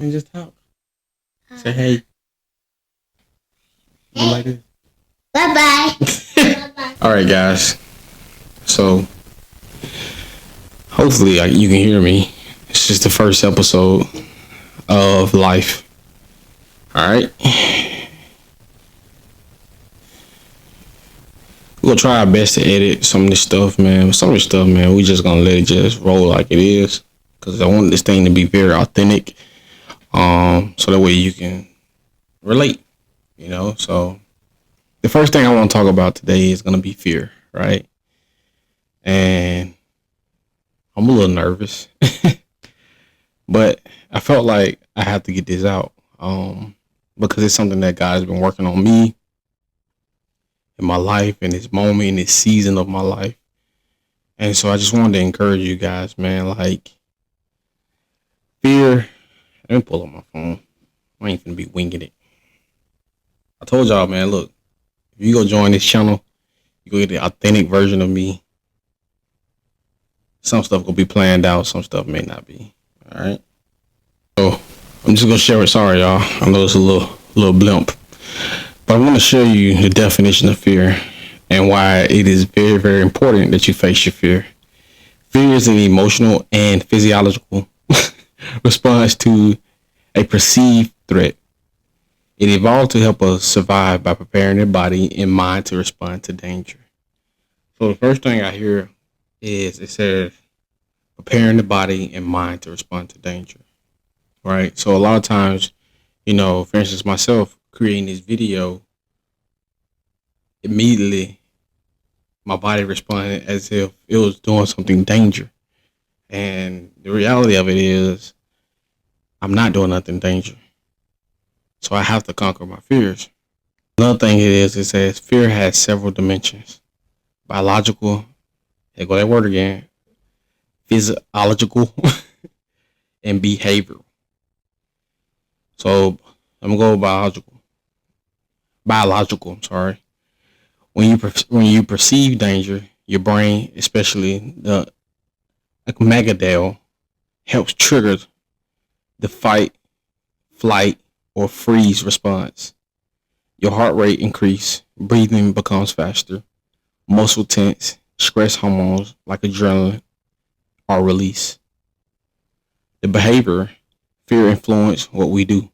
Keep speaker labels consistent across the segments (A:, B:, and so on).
A: And just talk. Say hey. You like it?
B: Bye bye.
A: All right, guys. So hopefully you can hear me. It's just the first episode of life. All right. We'll try our best to edit some of this stuff, man. Some of this stuff, man, we just gonna let it just roll like it is, because I want this thing to be very authentic. So that way you can relate, So the first thing I want to talk about today is gonna be fear, right? And I'm a little nervous, but I felt like I have to get this out, because it's something that God's been working on me in my life, in this moment, in this season of my life. And so I just wanted to encourage you guys, man, like fear. Let me pull up my phone. I ain't finna be winging it. I told y'all, man, look, if you go join this channel, you go get the authentic version of me. Some stuff will be planned out, some stuff may not be. All right. So I'm just gonna share it. Sorry, y'all. I know it's a little blimp, but I want to show you the definition of fear and why it is very, very important that you face your fear. Fear is an emotional and physiological response to a perceived threat. It evolved to help us survive by preparing the body and mind to respond to danger. So the first thing I hear is it says preparing the body and mind to respond to danger. Right? So a lot of times, for instance, myself creating this video, immediately my body responded as if it was doing something dangerous. And the reality of it is I'm not doing nothing dangerous. So I have to conquer my fears. Another thing it says fear has several dimensions. Biological, here go that word again, physiological, and behavioral. So I'm gonna go biological. I'm sorry. When you perceive danger, your brain, especially the amygdala, helps trigger the fight, flight, or freeze response. Your heart rate increase, breathing becomes faster, muscle tense, stress hormones like adrenaline are released. The behavior, fear influence what we do.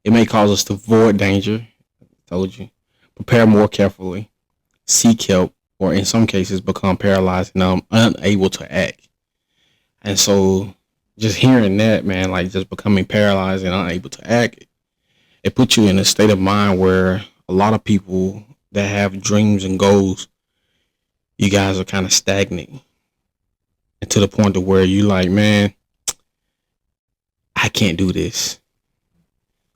A: It may cause us to avoid danger, I told you, prepare more carefully, seek help, or in some cases become paralyzed and unable to act. And so just hearing that, man, like just becoming paralyzed and unable to act, it puts you in a state of mind where a lot of people that have dreams and goals, you guys are kind of stagnant. And to the point to where you like, man, I can't do this.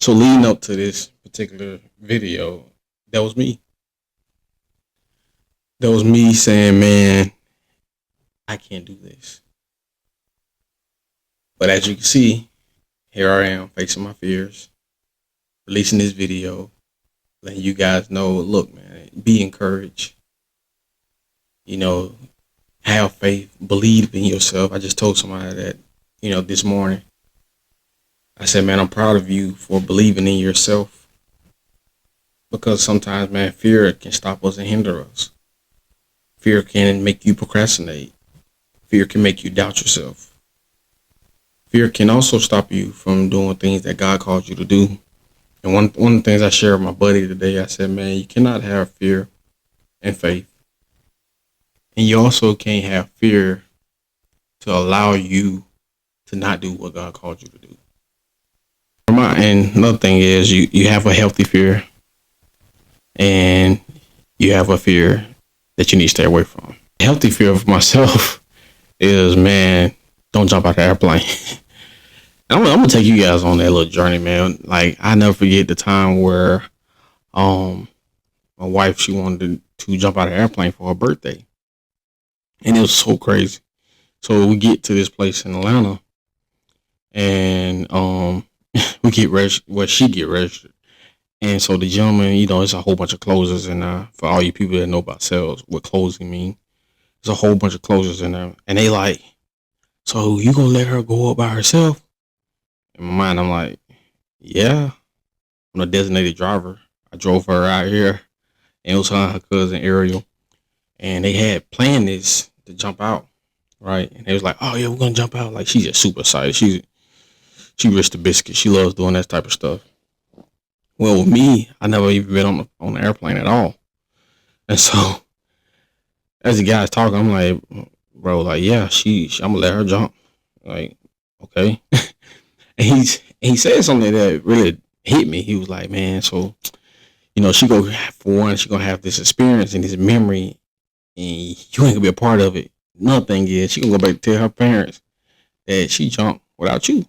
A: So leading up to this particular video, that was me. That was me saying, man, I can't do this. But as you can see, here I am facing my fears, releasing this video, letting you guys know, look, man, be encouraged. Have faith, believe in yourself. I just told somebody that, this morning. I said, man, I'm proud of you for believing in yourself. Because sometimes, man, fear can stop us and hinder us. Fear can make you procrastinate. Fear can make you doubt yourself. Fear can also stop you from doing things that God called you to do. And one of the things I shared with my buddy today, I said, man, you cannot have fear and faith. And you also can't have fear to allow you to not do what God called you to do. And another thing is you have a healthy fear and you have a fear that you need to stay away from. Healthy fear of myself is, man, don't jump out the airplane. I'm gonna take you guys on that little journey, man. Like, I never forget the time where my wife, she wanted to jump out of the airplane for her birthday. And it was so crazy. So we get to this place in Atlanta and we get registered. Well, she get registered. And so the gentleman, it's a whole bunch of closers in there. For all you people that know about sales, what closing mean. There's a whole bunch of closers in there. And they like, so you gonna let her go up by herself? In my mind, I'm like, yeah, I'm a designated driver. I drove her out here, and it was her and her cousin Ariel, and they had planned this to jump out, right? And they was like, oh yeah, we're gonna jump out. Like she's just super excited. She rich the biscuit. She loves doing that type of stuff. Well, with me, I never even been on the airplane at all, and so as the guy's talking, I'm like, bro, like yeah, I'm gonna let her jump. Like, okay. He said something that really hit me. He was like, man, so she gonna have this experience and this memory, and you ain't gonna be a part of it. Another thing is, she gonna go back and tell her parents that she jumped without you.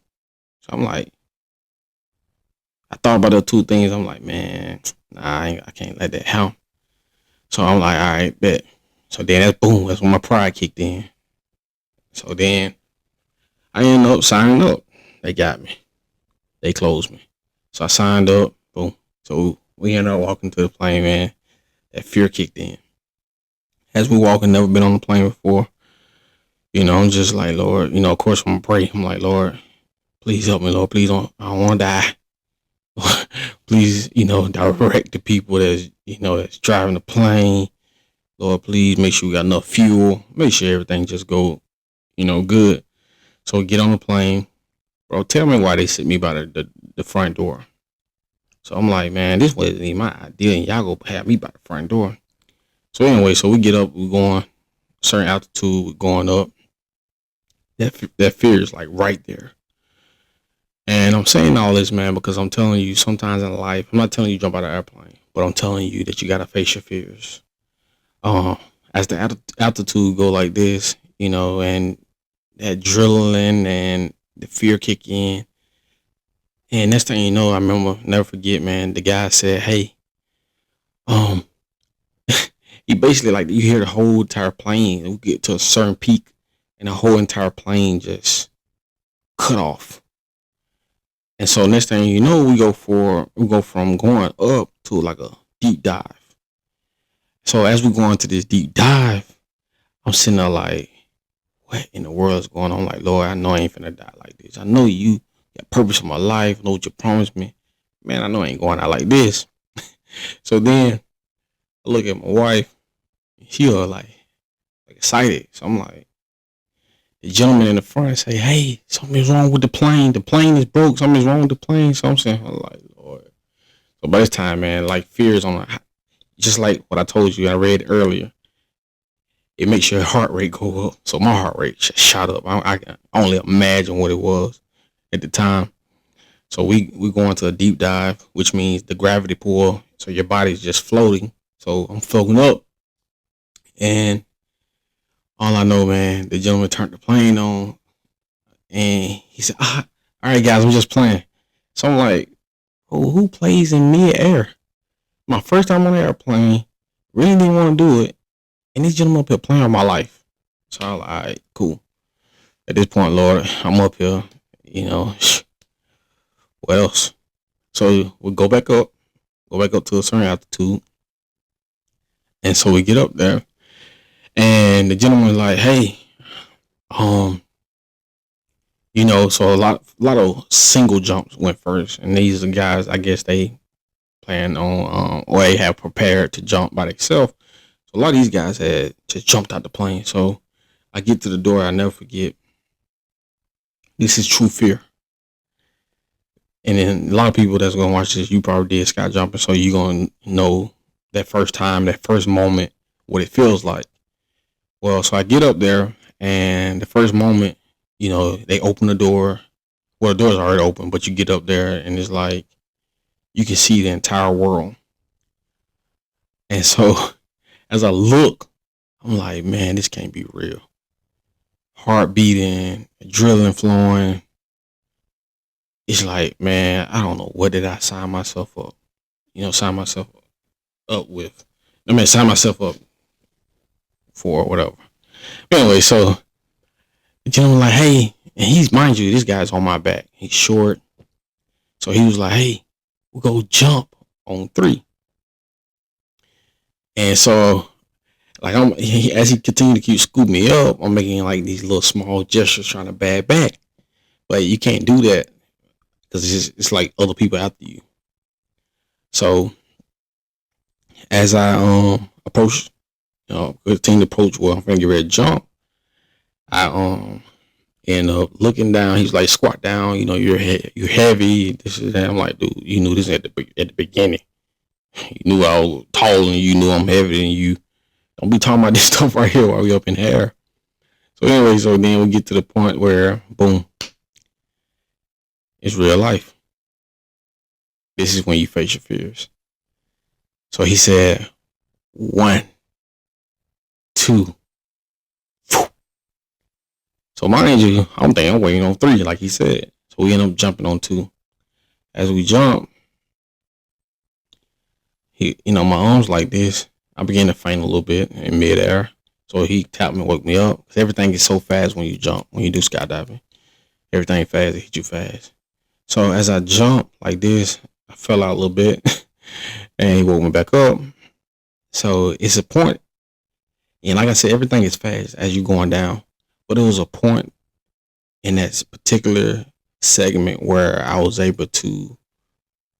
A: So I'm like, I thought about those two things. I'm like, man, nah, I can't let that happen. So I'm like, all right, bet. So then that's when my pride kicked in. So then I ended up signing up. They got me. They closed me. So I signed up. Boom. So we ended up walking to the plane, man. That fear kicked in. As we walking, never been on the plane before. I'm just like, Lord, of course I'm gonna pray. I'm like, Lord, please help me, Lord. Please I don't want to die. Please, direct the people that's driving the plane. Lord, please make sure we got enough fuel. Make sure everything just go, good. So we get on the plane. Bro, tell me why they sit me by the front door. So I'm like, man, this wasn't even my idea, and y'all go have me by the front door. So anyway, so we get up, we're going certain altitude, we're going up. That fear is like right there. And I'm saying all this, man, because I'm telling you, sometimes in life, I'm not telling you jump out of an airplane, but I'm telling you that you gotta face your fears. As the altitude go like this, and that adrenaline and the fear kick in. And next thing you know, I remember, never forget, man, the guy said, hey, he basically, like, you hear the whole entire plane, we get to a certain peak, and the whole entire plane just cut off. And so next thing you know, we go from going up to like a deep dive. So as we go into this deep dive, I'm sitting there like, what in the world is going on? Like, Lord, I know I ain't finna die like this. I know you got purpose in my life. I know what you promised me. Man, I know I ain't going out like this. So then I look at my wife. She was like excited. So I'm like, the gentleman in the front say, hey, something's wrong with the plane. The plane is broke. Something's wrong with the plane. So I'm saying, I'm like, Lord. So by this time, man, like fear is on just like what I told you, I read earlier. It makes your heart rate go up. So my heart rate shot up. I can only imagine what it was at the time. So we go into a deep dive, which means the gravity pull. So your body's just floating. So I'm floating up. And all I know, man, the gentleman turned the plane on. And he said, all right, guys, I'm just playing. So I'm like, oh, who plays in mid-air? My first time on an airplane. Really didn't want to do it. And this gentleman up here playing on my life. So I'm like, all right, cool. At this point, Lord, I'm up here, what else? So we go back up to a certain altitude. And so we get up there. And the gentleman was like, hey, so a lot of single jumps went first. And these are guys, I guess they plan on, or they have prepared to jump by themselves. So a lot of these guys had just jumped out the plane. So I get to the door. I never forget. This is true fear. And then a lot of people that's going to watch this, you probably did sky jumping. So you're going to know that first time, that first moment, what it feels like. Well, so I get up there and the first moment, they open the door. Well, the door's already open, but you get up there and it's like, you can see the entire world. And so as I look, I'm like, man, this can't be real. Heart beating, adrenaline flowing. It's like, man, I don't know what did I sign myself up. Sign myself up with. Sign myself up for whatever. But anyway, so the gentleman like, hey, and mind you, this guy's on my back. He's short. So he was like, hey, we'll go jump on 3. And so, like, as he continued to keep scooping me up, I'm making like these little small gestures trying to bag back. But you can't do that because it's like other people after you. So as I approach, continue to approach where I'm gonna get ready to jump, I end up looking down. He's like, squat down. You're heavy. This is that. I'm like, dude, you knew this at the beginning. You knew I was taller than you. Knew I'm heavier than you. Don't be talking about this stuff right here while we up in the air. So anyway, then we get to the point where, boom, it's real life. This is when you face your fears. So he said, 1, 2. So mind you, I'm waiting on 3, like he said. So we end up jumping on 2. As we jump, my arms like this. I began to faint a little bit in midair. So he tapped me, woke me up. Because everything is so fast when you jump, when you do skydiving. Everything fast, it hits you fast. So as I jumped like this, I fell out a little bit. And he woke me back up. So it's a point. And like I said, everything is fast as you're going down. But it was a point in that particular segment where I was able to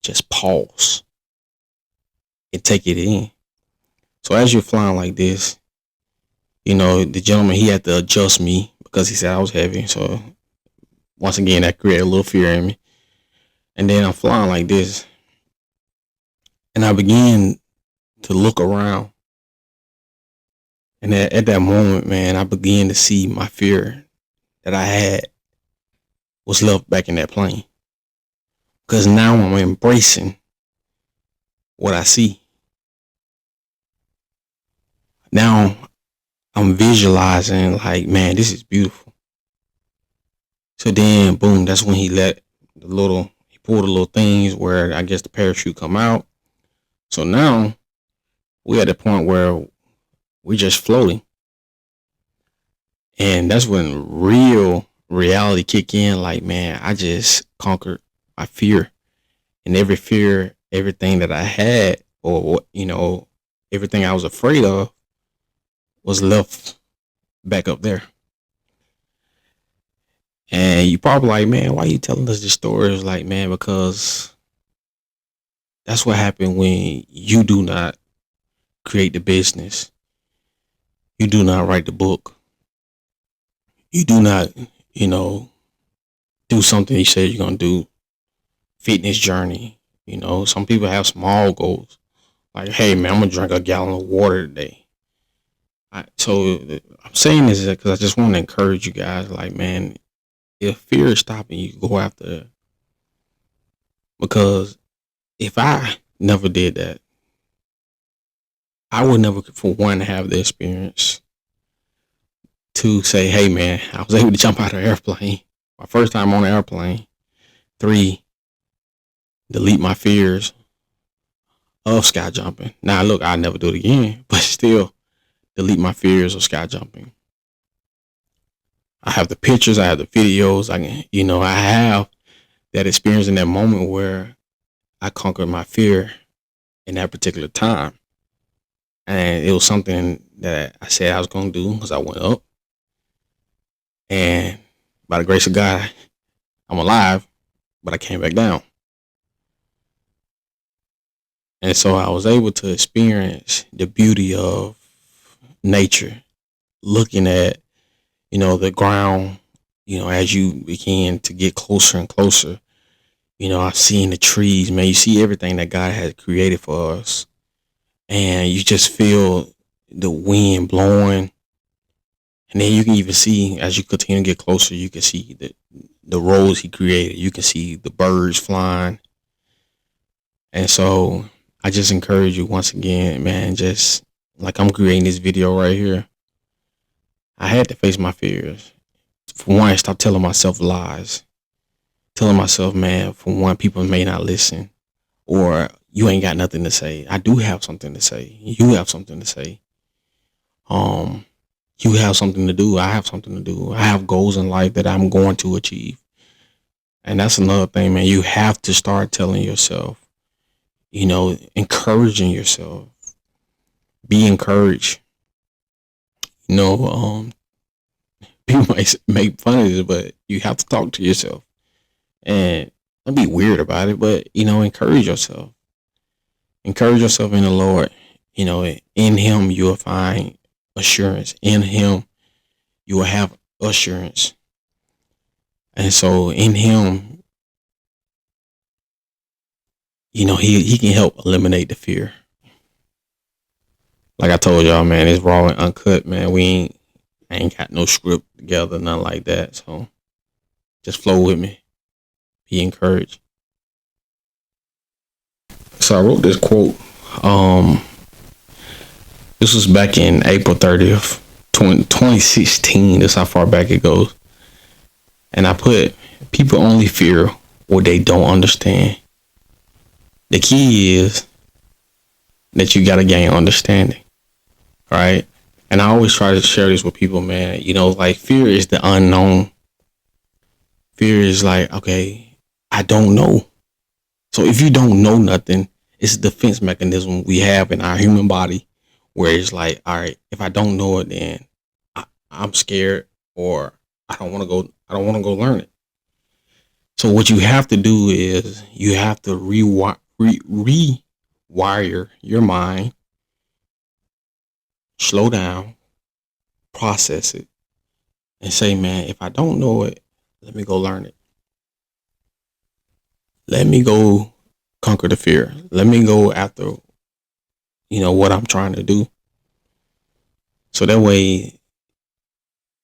A: just pause and take it in. So as you're flying like this, the gentleman, he had to adjust me because he said I was heavy. So once again, that created a little fear in me. And then I'm flying like this. And I began to look around. And at that moment, man, I began to see my fear that I had was left back in that plane. Because now I'm embracing what I see. Now I'm visualizing like, man, this is beautiful. So then, boom, that's when he pulled the little things where I guess the parachute come out. So now we're at the point where we're just floating. And that's when real reality kick in. Like, man, I just conquered my fear. And everything that I had, or, everything I was afraid of was left back up there. And you probably like, man, why are you telling us this story? It's like, man, because that's what happened when you do not create the business. You do not write the book. You do not, do something you said you're going to do. Fitness journey. Some people have small goals. Like, hey, man, I'm going to drink a gallon of water today. So I'm saying this because I just want to encourage you guys. Like, man, if fear is stopping you, go after it. Because if I never did that, I would never, for one, have the experience to say, hey, man, I was able to jump out of an airplane. My first time on an airplane. 3, delete my fears of sky jumping. Now, look, I'll never do it again, but still delete my fears of sky jumping. I have the pictures, I have the videos. I have that experience in that moment where I conquered my fear in that particular time. And it was something that I said I was going to do because I went up. And by the grace of God, I'm alive, but I came back down. And so I was able to experience the beauty of nature, looking at, the ground, as you begin to get closer and closer. I've seen the trees, man. You see everything that God has created for us. And you just feel the wind blowing. And then you can even see, as you continue to get closer, you can see the roads he created. You can see the birds flying. And so I just encourage you once again, man, just like I'm creating this video right here. I had to face my fears. For one, stop telling myself lies. Telling myself, man, for one, people may not listen. Or you ain't got nothing to say. I do have something to say. You have something to say. You have something to do. I have something to do. I have goals in life that I'm going to achieve. And that's another thing, man. You have to start telling yourself, encouraging yourself. Be encouraged. People might make fun of this, but you have to talk to yourself. And don't be weird about it, but encourage yourself. Encourage yourself in the Lord. In Him you will find assurance. In Him you will have assurance. And so in Him, He can help eliminate the fear. Like I told y'all, man, it's raw and uncut, man. I ain't got no script together, nothing like that. So just flow with me. Be encouraged. So I wrote this quote. This was back in April 30th, 2016. That's how far back it goes. And I put, people only fear what they don't understand. The key is that you got to gain understanding. Right? And I always try to share this with people, man. Like, fear is the unknown. Fear is like, okay, I don't know. So if you don't know nothing, it's a defense mechanism we have in our human body where it's like, all right, if I don't know it, then I'm scared, or I don't want to go learn it. So what you have to do is you have to rewire your mind, slow down, process it, and say, man, if I don't know it, let me go learn it. Let me go conquer the fear. Let me go after, what I'm trying to do. So that way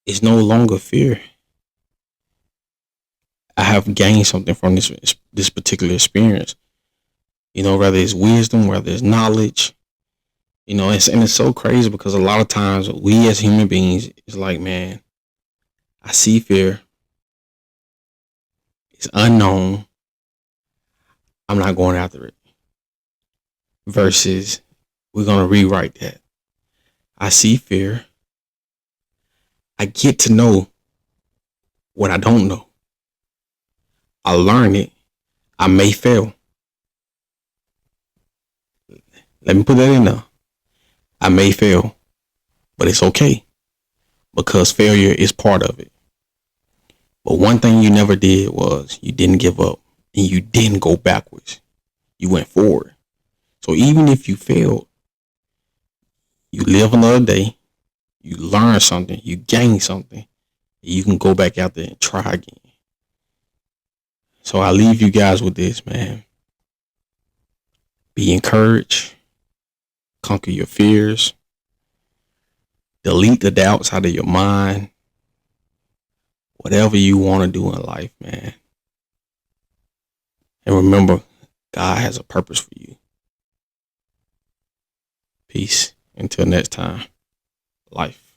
A: it's no longer fear. I have gained something from this particular experience. Whether it's wisdom, whether it's knowledge, it's so crazy because a lot of times we as human beings, it's like, man, I see fear. It's unknown. I'm not going after it. Versus, we're going to rewrite that. I see fear. I get to know what I don't know. I learn it. I may fail. Let me put that in there. I may fail, but it's okay because failure is part of it. But one thing you never did was you didn't give up and you didn't go backwards. You went forward. So even if you failed, you live another day, you learn something, you gain something, you can go back out there and try again. So I leave you guys with this, man. Be encouraged. Conquer your fears. Delete the doubts out of your mind. Whatever you want to do in life, man. And remember, God has a purpose for you. Peace. Until next time. Life.